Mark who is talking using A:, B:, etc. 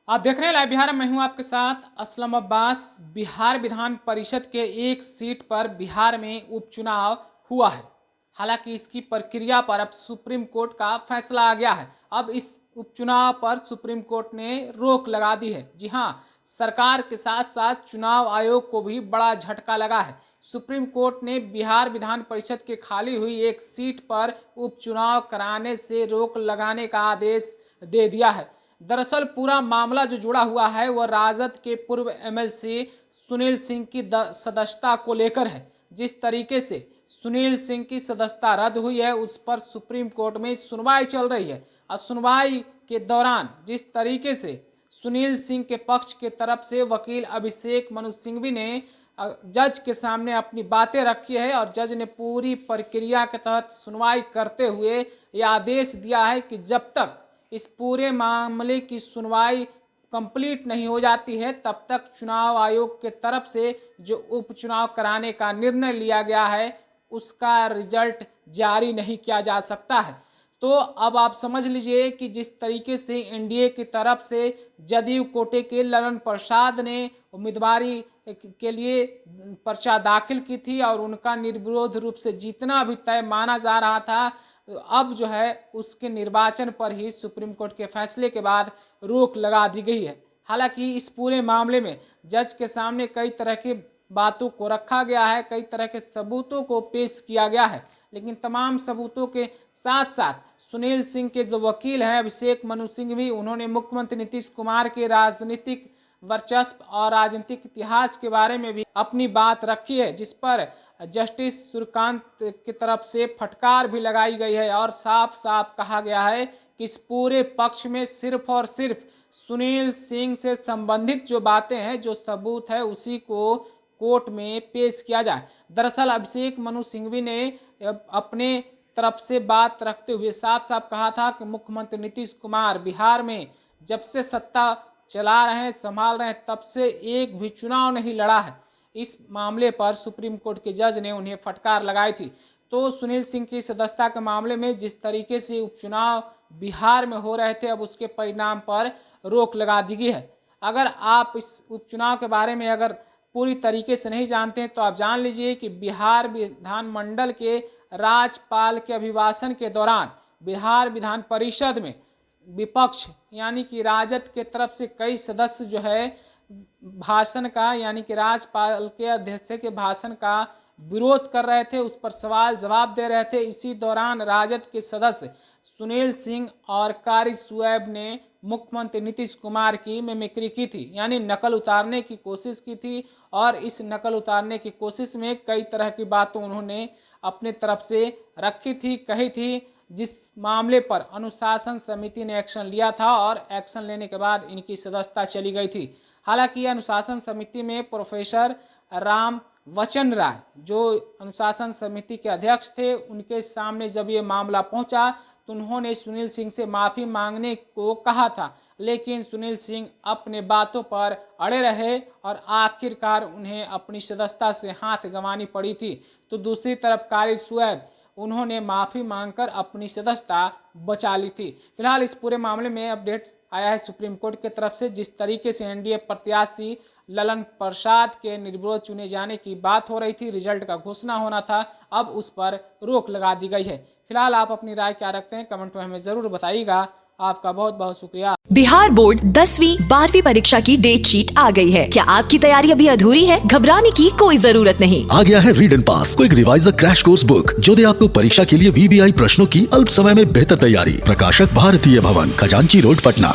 A: आप देख रहे हैं लाइव बिहार। मैं हूं आपके साथ असलम अब्बास। बिहार विधान परिषद के एक सीट पर बिहार में उपचुनाव हुआ है। हालांकि इसकी प्रक्रिया पर अब सुप्रीम कोर्ट का फैसला आ गया है। अब इस उपचुनाव पर सुप्रीम कोर्ट ने रोक लगा दी है। जी हां, सरकार के साथ साथ चुनाव आयोग को भी बड़ा झटका लगा है। सुप्रीम कोर्ट ने बिहार विधान परिषद के खाली हुई एक सीट पर उपचुनाव कराने से रोक लगाने का आदेश दे दिया है। दरअसल पूरा मामला जो जुड़ा हुआ है वह राजद के पूर्व एमएलसी सुनील सिंह की सदस्यता को लेकर है। जिस तरीके से सुनील सिंह की सदस्यता रद्द हुई है उस पर सुप्रीम कोर्ट में सुनवाई चल रही है। और सुनवाई के दौरान जिस तरीके से सुनील सिंह के पक्ष के तरफ से वकील अभिषेक मनु सिंघवी ने जज के सामने अपनी बातें रखी है और जज ने पूरी प्रक्रिया के तहत सुनवाई करते हुए यह आदेश दिया है कि जब तक इस पूरे मामले की सुनवाई कंप्लीट नहीं हो जाती है तब तक चुनाव आयोग के तरफ से जो उपचुनाव कराने का निर्णय लिया गया है उसका रिजल्ट जारी नहीं किया जा सकता है। तो अब आप समझ लीजिए कि जिस तरीके से एनडीए की तरफ से जदयू कोटे के ललन प्रसाद ने उम्मीदवारी के लिए पर्चा दाखिल की थी और उनका निर्विरोध रूप से जीतना भी तय माना जा रहा था, अब जो है उसके निर्वाचन पर ही सुप्रीम कोर्ट के फैसले के बाद रोक लगा दी गई है। हालांकि इस पूरे मामले में जज के सामने कई तरह की बातों को रखा गया है, कई तरह के सबूतों को पेश किया गया है, लेकिन तमाम सबूतों के साथ साथ सुनील सिंह के जो वकील हैं अभिषेक मनु सिंघवी, उन्होंने मुख्यमंत्री नीतीश कुमार के राजनीतिक वर्चस्व और राजनीतिक इतिहास के बारे में भी अपनी बात रखी है, जिस पर जस्टिस सूर्यकांत की तरफ से फटकार भी लगाई गई है और साफ साफ कहा गया है कि इस पूरे पक्ष में सिर्फ और सिर्फ सुनील सिंह से संबंधित जो बातें हैं, जो सबूत है, उसी को कोर्ट में पेश किया जाए। दरअसल अभिषेक मनु सिंघवी ने अपने तरफ से बात रखते हुए साफ साफ कहा था कि मुख्यमंत्री नीतीश कुमार बिहार में जब से सत्ता चला रहे हैं, संभाल रहे हैं, तब से एक भी चुनाव नहीं लड़ा है। इस मामले पर सुप्रीम कोर्ट के जज ने उन्हें फटकार लगाई थी। तो सुनील सिंह की सदस्यता के मामले में जिस तरीके से उपचुनाव बिहार में हो रहे थे, अब उसके परिणाम पर रोक लगा दी गई है। अगर आप इस उपचुनाव के बारे में अगर पूरी तरीके से नहीं जानते हैं तो आप जान लीजिए कि बिहार विधानमंडल के राज्यपाल के अभिभाषण के दौरान बिहार विधान परिषद में विपक्ष यानी कि राजद के तरफ से कई सदस्य जो है भाषण का यानी कि राज्यपाल के अध्यक्ष के भाषण का विरोध कर रहे थे, उस पर सवाल जवाब दे रहे थे। इसी दौरान राजद के सदस्य सुनील सिंह और कारी सुएब ने मुख्यमंत्री नीतीश कुमार की मिमिक्री की थी, यानी नकल उतारने की कोशिश की थी और इस नकल उतारने की कोशिश में कई तरह की बातों उन्होंने अपने तरफ से रखी थी, कही थी, जिस मामले पर अनुशासन समिति ने एक्शन लिया था और एक्शन लेने के बाद इनकी सदस्यता चली गई थी। हालांकि अनुशासन समिति में प्रोफेसर राम वचन राय जो अनुशासन समिति के अध्यक्ष थे, उनके सामने जब ये मामला पहुंचा तो उन्होंने सुनील सिंह से माफ़ी मांगने को कहा था, लेकिन सुनील सिंह अपने बातों पर अड़े रहे और आखिरकार उन्हें अपनी सदस्यता से हाथ गंवानी पड़ी थी। तो दूसरी तरफ कारी सुएब, उन्होंने माफ़ी मांगकर अपनी सदस्यता बचा ली थी। फिलहाल इस पूरे मामले में अपडेट्स आया है सुप्रीम कोर्ट की तरफ से। जिस तरीके से एनडीए प्रत्याशी ललन प्रसाद के निर्विरोध चुने जाने की बात हो रही थी, रिजल्ट का घोषणा होना था, अब उस पर रोक लगा दी गई है। फिलहाल आप अपनी राय क्या रखते हैं कमेंट में हमें जरूर बताइएगा। आपका बहुत बहुत शुक्रिया।
B: बिहार बोर्ड 10वीं 12वीं परीक्षा की डेट शीट आ गई है। क्या आपकी तैयारी अभी अधूरी है? घबराने की कोई जरूरत नहीं।
C: आ गया है read and pass quick reviser crash course book जो दे आपको परीक्षा के लिए वीवीआई प्रश्नों की अल्प समय में बेहतर तैयारी। प्रकाशक भारतीय भवन, खजांची रोड, पटना।